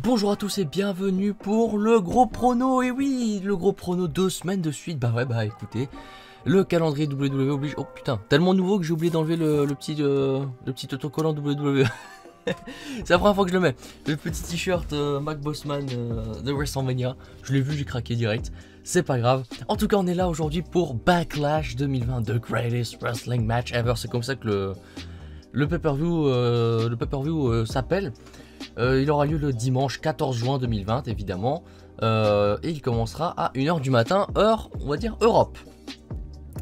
Bonjour à tous et bienvenue pour le gros prono. Et oui, le gros prono 2 semaines de suite. Bah ouais, bah écoutez, le calendrier WWE oblige. Oh putain, tellement nouveau que j'ai oublié d'enlever le petit autocollant WWE. C'est la première fois que je le mets. Le petit t-shirt Mac Bossman de WrestleMania. Je l'ai vu, j'ai craqué direct. C'est pas grave. En tout cas, on est là aujourd'hui pour Backlash 2020, The Greatest Wrestling Match Ever. C'est comme ça que le pay-per-view s'appelle. Il aura lieu le dimanche 14 juin 2020 évidemment, et il commencera à 1h du matin, heure, on va dire Europe.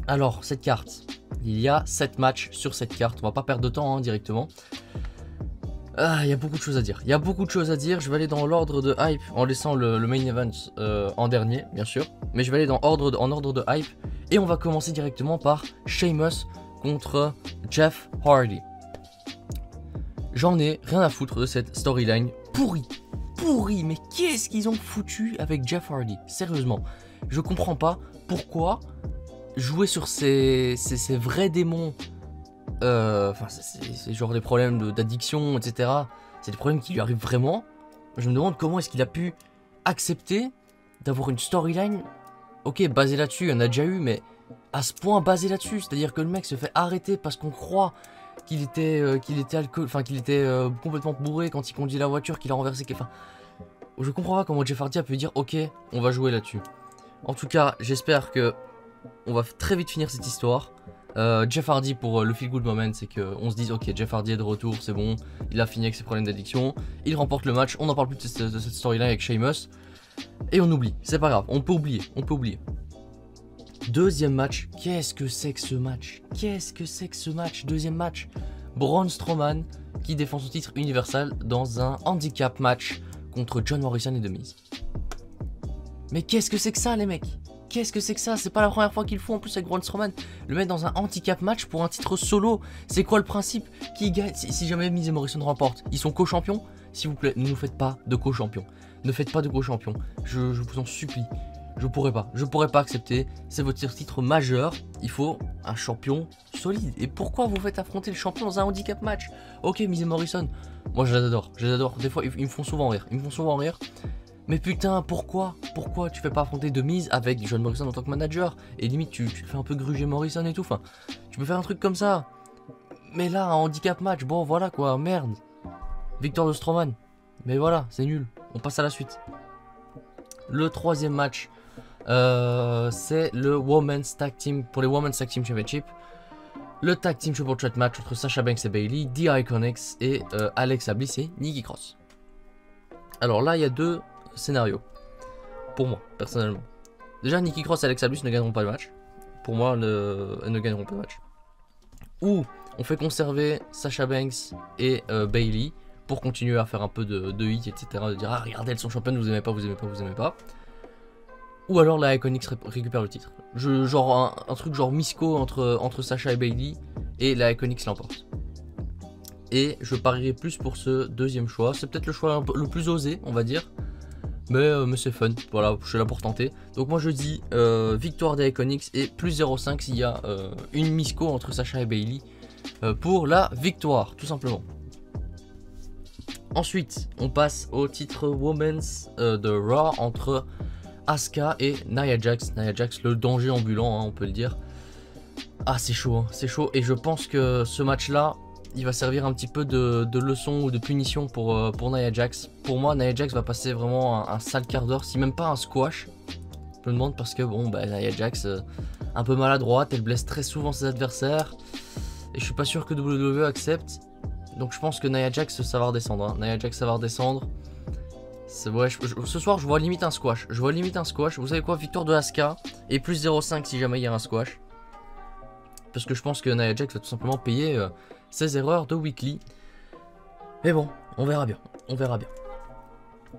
Alors cette carte, il y a 7 matchs sur cette carte, on va pas perdre de temps directement. Il y a beaucoup de choses à dire, je vais aller dans l'ordre de hype en laissant le main event en dernier bien sûr, mais je vais aller en ordre de hype, et on va commencer directement par Sheamus contre Jeff Hardy. J'en ai rien à foutre de cette storyline pourrie, mais qu'est-ce qu'ils ont foutu avec Jeff Hardy? Sérieusement, je comprends pas pourquoi jouer sur ces vrais démons, enfin c'est genre des problèmes d'addiction, etc. C'est des problèmes qui lui arrivent vraiment. Je me demande comment est-ce qu'il a pu accepter d'avoir une storyline, ok, basée là-dessus, il y en a déjà eu, mais à ce point basée là-dessus, c'est-à-dire que le mec se fait arrêter parce qu'on croit qu'il était complètement bourré quand il conduit la voiture, qu'il a renversé. Enfin, je comprends pas comment Jeff Hardy a pu dire ok, on va jouer là-dessus. En tout cas, j'espère que on va très vite finir cette histoire. Jeff Hardy, pour le feel good moment, c'est qu'on se dise ok, Jeff Hardy est de retour, c'est bon, il a fini avec ses problèmes d'addiction, il remporte le match, on n'en parle plus de cette storyline avec Sheamus, et on oublie, c'est pas grave, on peut oublier. Deuxième match, qu'est-ce que c'est que ce match? Deuxième match, Braun Strowman qui défend son titre universal dans un handicap match contre John Morrison et The Miz. Mais qu'est-ce que c'est que ça les mecs? Qu'est-ce que c'est que ça? C'est pas la première fois qu'ils le font en plus avec Braun Strowman. Le mettre dans un handicap match pour un titre solo, c'est quoi le principe? Qui gagne? Si jamais Miz et Morrison remportent, ils sont co-champions? S'il vous plaît, ne nous faites pas de co-champions. Ne faites pas de co-champions, je vous en supplie. Je pourrais pas accepter, c'est votre titre majeur, il faut un champion solide. Et pourquoi vous faites affronter le champion dans un handicap match? Ok, Miz et Morrison, moi je les adore, des fois ils me font souvent rire, mais putain, pourquoi tu fais pas affronter The Miz avec John Morrison en tant que manager? Et limite tu fais un peu gruger Morrison et tout, enfin, tu peux faire un truc comme ça. Mais là, un handicap match, bon voilà quoi, merde. Victoire de Strowman, mais voilà, c'est nul, on passe à la suite. Le troisième match, c'est le Women's Tag Team, pour les Women's Tag Team Championship. Le Tag Team Triple Threat match entre Sasha Banks et Bayley, The Iconics et Alexa Bliss et Nikki Cross. Alors là, il y a deux scénarios. Pour moi, personnellement. Déjà, Nikki Cross et Alexa Bliss ne gagneront pas le match. Pour moi, elles ne gagneront pas le match. Ou on fait conserver Sasha Banks et Bayley pour continuer à faire un peu de hit, etc. De dire, ah regardez, elles sont championnes, vous aimez pas. Ou alors la Iconics récupère le titre. Genre un truc genre Misco entre Sasha et Bayley, et la Iconics l'emporte. Et je parierais plus pour ce deuxième choix. C'est peut-être le choix le plus osé, on va dire. Mais c'est fun, voilà, je suis là pour tenter. Donc moi je dis victoire des Iconics et plus 0,5 s'il y a une Misco entre Sasha et Bayley pour la victoire, tout simplement. Ensuite, on passe au titre Women's de Raw entre Asuka et Nia Jax. Nia Jax, le danger ambulant, on peut le dire. Ah, c'est chaud, c'est chaud. Et je pense que ce match-là, il va servir un petit peu de leçon ou de punition pour Nia Jax. Pour moi, Nia Jax va passer vraiment un sale quart d'heure, si même pas un squash. Je me demande parce que, bon, bah, Nia Jax, un peu maladroite, elle blesse très souvent ses adversaires. Et je suis pas sûr que WWE accepte. Donc je pense que Nia Jax, ça va redescendre. Nia Jax, ça va redescendre. Ouais, ce soir, je vois limite un squash. Vous savez quoi? Victoire de Asuka et plus 0,5 si jamais il y a un squash. Parce que je pense que Nia Jax va tout simplement payer ses erreurs de weekly. Mais bon, on verra bien.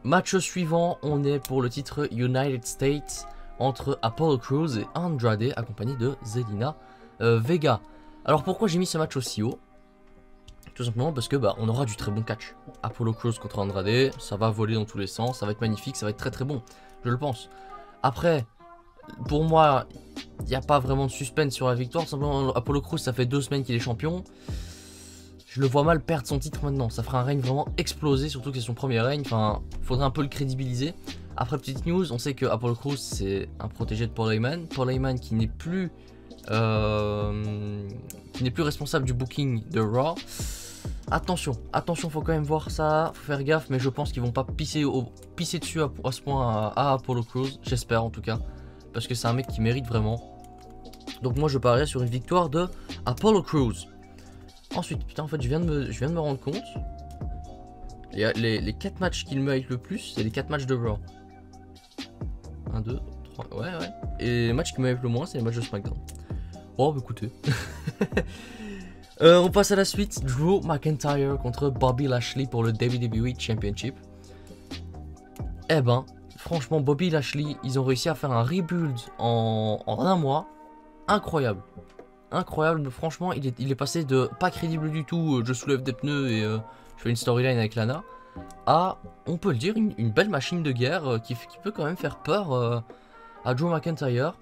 Match suivant, on est pour le titre United States entre Apollo Crews et Andrade, accompagné de Zelina Vega. Alors pourquoi j'ai mis ce match aussi haut? Tout simplement parce que on aura du très bon catch. Apollo Crews contre Andrade, ça va voler dans tous les sens, ça va être magnifique, ça va être très bon, je le pense. Après, pour moi, il n'y a pas vraiment de suspense sur la victoire. Simplement, Apollo Crews, ça fait 2 semaines qu'il est champion. Je le vois mal perdre son titre maintenant. Ça ferait un règne vraiment explosé, surtout que c'est son premier règne. Enfin, faudrait un peu le crédibiliser. Après, petite news, on sait que Apollo Crews c'est un protégé de Paul Heyman. Paul Heyman qui n'est plus responsable du booking de Raw. Attention, faut quand même voir ça, faut faire gaffe, mais je pense qu'ils vont pas pisser dessus à ce point à Apollo Crews, j'espère en tout cas, parce que c'est un mec qui mérite vraiment. Donc moi je parierais sur une victoire de Apollo Crews. Ensuite, putain, en fait je viens de me rendre compte, les 4 matchs qu'il mérite le plus, c'est les 4 matchs de Raw. 1, 2, 3, ouais. Et les matchs qui méritent le moins, c'est les matchs de SmackDown. Bon, bah écoutez. On passe à la suite. Drew McIntyre contre Bobby Lashley pour le WWE Championship. Eh ben, franchement, Bobby Lashley, ils ont réussi à faire un rebuild en un mois. Incroyable. Incroyable, franchement, il est passé de pas crédible du tout, je soulève des pneus et je fais une storyline avec Lana, à, on peut le dire, une belle machine de guerre qui peut quand même faire peur à Drew McIntyre.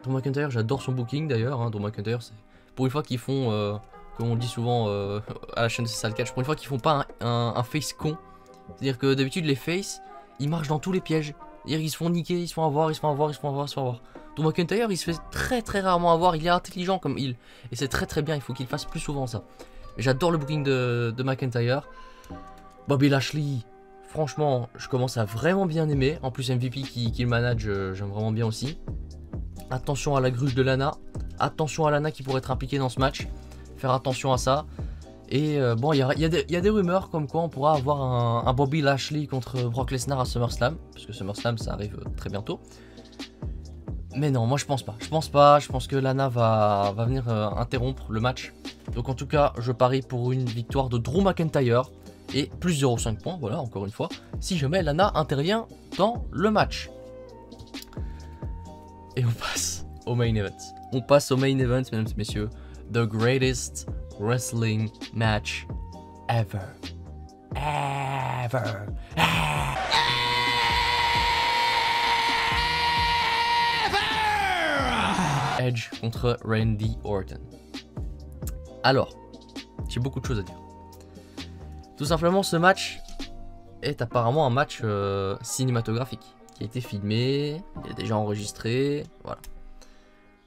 Drew McIntyre, j'adore son booking d'ailleurs, hein. Drew McIntyre, c'est pour une fois qu'ils font, comme on dit souvent à la chaîne de Sal Catch, pour une fois qu'ils font pas un face con. C'est-à-dire que d'habitude les faces, ils marchent dans tous les pièges. C'est-à-dire qu'ils se font niquer, ils se font avoir. Drew McIntyre, il se fait très rarement avoir, il est intelligent comme il. Et c'est très bien, il faut qu'il fasse plus souvent ça. J'adore le booking de McIntyre. Bobby Lashley, franchement, je commence à vraiment bien aimer. En plus MVP qui le manage, j'aime vraiment bien aussi. Attention à la gruge de Lana. Attention à Lana qui pourrait être impliquée dans ce match. Faire attention à ça. Et bon, il y a des rumeurs comme quoi on pourra avoir un Bobby Lashley contre Brock Lesnar à SummerSlam. Parce que SummerSlam, ça arrive très bientôt. Mais non, moi je pense pas. Je pense que Lana va venir interrompre le match. Donc en tout cas, je parie pour une victoire de Drew McIntyre. Et plus 0,5 points, voilà, encore une fois. Si jamais Lana intervient dans le match. Et on passe au main event. Mesdames et messieurs. The greatest wrestling match ever. Edge contre Randy Orton. Alors, j'ai beaucoup de choses à dire. Tout simplement, ce match est apparemment un match cinématographique qui a été filmé, il est déjà enregistré, voilà.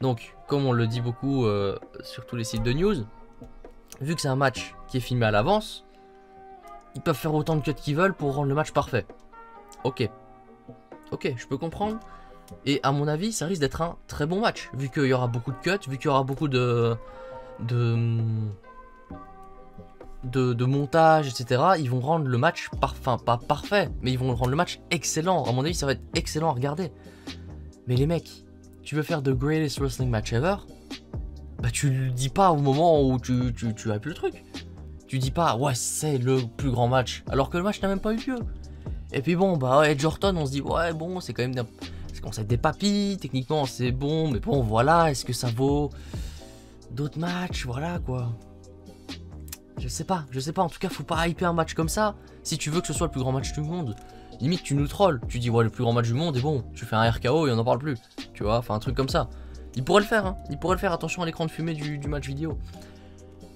Donc, comme on le dit beaucoup sur tous les sites de news, vu que c'est un match qui est filmé à l'avance, ils peuvent faire autant de cuts qu'ils veulent pour rendre le match parfait. Ok, je peux comprendre. Et à mon avis, ça risque d'être un très bon match, vu qu'il y aura beaucoup de cuts, vu qu'il y aura beaucoup de montage, etc. Ils vont rendre le match pas parfait, mais ils vont rendre le match excellent. À mon avis, ça va être excellent à regarder. Mais les mecs, tu veux faire the greatest wrestling match ever, bah tu le dis pas au moment où tu hypes le truc. Tu dis pas ouais c'est le plus grand match, alors que le match n'a même pas eu lieu. Et puis bon bah Edge Orton, on se dit ouais bon c'est quand même c'est qu'on sait des papilles, techniquement c'est bon, mais bon voilà, est-ce que ça vaut d'autres matchs, voilà quoi. Je sais pas, en tout cas faut pas hyper un match comme ça, si tu veux que ce soit le plus grand match du monde. Limite tu nous trolls, tu dis ouais le plus grand match du monde et bon, tu fais un RKO et on n'en parle plus, tu vois, enfin un truc comme ça. Il pourrait le faire, hein, attention à l'écran de fumée du match vidéo.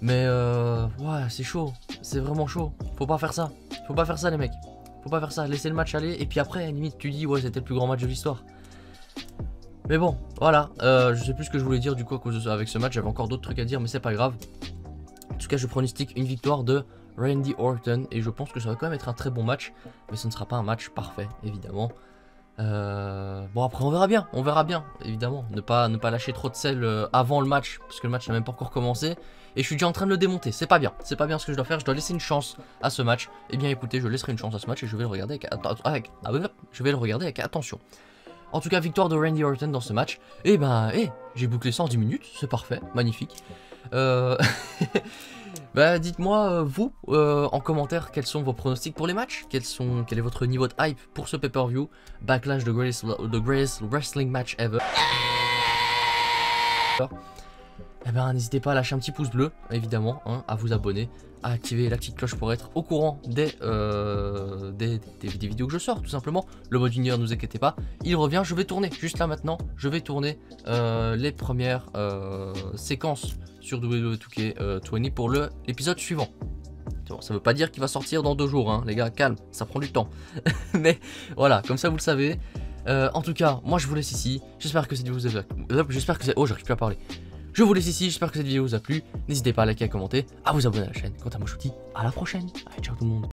Mais ouais c'est chaud, c'est vraiment chaud, faut pas faire ça les mecs. Faut pas faire ça, laissez le match aller et puis après limite tu dis ouais c'était le plus grand match de l'histoire. Mais bon, voilà, je sais plus ce que je voulais dire du coup avec ce match, j'avais encore d'autres trucs à dire mais c'est pas grave. En tout cas je pronostique une victoire de Randy Orton et je pense que ça va quand même être un très bon match, mais ce ne sera pas un match parfait évidemment. Bon après on verra bien évidemment, ne pas lâcher trop de sel avant le match parce que le match n'a même pas encore commencé et je suis déjà en train de le démonter, c'est pas bien ce que je dois faire, je dois laisser une chance à ce match. Et bien écoutez, je laisserai une chance à ce match et je vais le regarder avec attention. En tout cas victoire de Randy Orton dans ce match. Et ben j'ai bouclé ça en 10 minutes, c'est parfait, magnifique. Bah dites-moi vous en commentaire quels sont vos pronostics pour les matchs, quel est votre niveau de hype pour ce pay-per-view Backlash, the greatest wrestling match ever. Et ben n'hésitez pas à lâcher un petit pouce bleu évidemment, hein, à vous abonner, à activer la petite cloche pour être au courant des vidéos que je sors, tout simplement. Le mode junior, ne vous inquiétez pas, il revient. Je vais tourner, juste là maintenant, je vais tourner les premières séquences sur WWE 2K20 pour l'épisode suivant. Bon, ça veut pas dire qu'il va sortir dans 2 jours, hein, les gars, calme, ça prend du temps. Mais voilà, comme ça vous le savez. En tout cas, moi je vous laisse ici. J'espère que cette vidéo vous a plu. Oh, j'arrive plus à parler. Je vous laisse ici, j'espère que cette vidéo vous a plu. N'hésitez pas à liker, à commenter, à vous abonner à la chaîne. Quant à moi, je vous dis à la prochaine. Allez, ciao tout le monde.